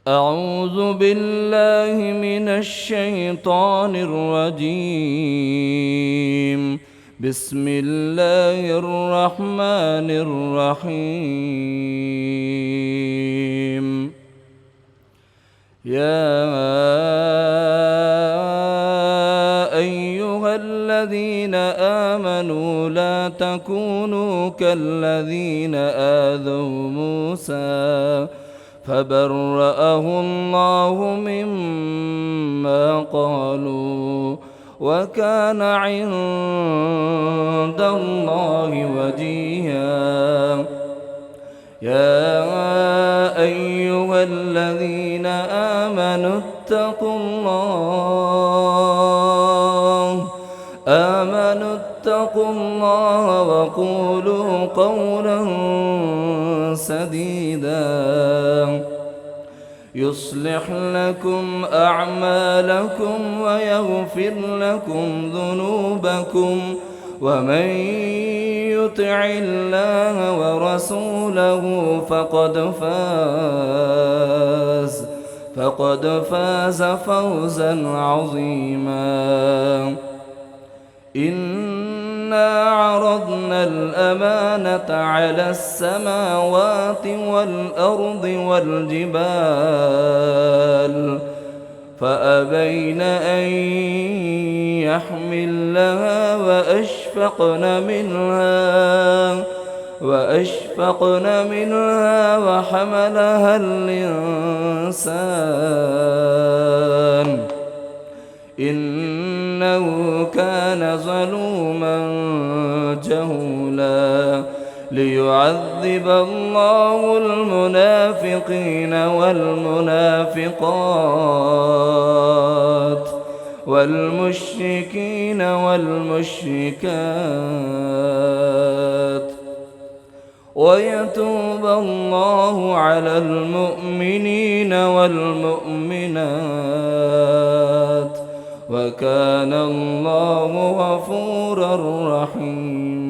أعوذ بالله من الشيطان الرجيم. بسم الله الرحمن الرحيم. يا أيها الذين آمنوا لا تكونوا كالذين آذوا موسى فبرأه الله مما قالوا وكان عند الله وجيها. يا أيها الذين آمنوا اتقوا الله وقولوا قولا سديدا يصلح لكم أعمالكم ويغفر لكم ذنوبكم ومن يطع الله ورسوله فقد فاز فوزا عظيما. إنا عرضنا الأمانة على السماوات والأرض والجبال فأبين أن يحملنها وأشفقن منها وحملها الإنسان إنه كان ظلوما جهولا. ليعذب الله المنافقين والمنافقات والمشركين والمشركات ويتوب الله على المؤمنين والمؤمنات وكان الله غفورا رحيما.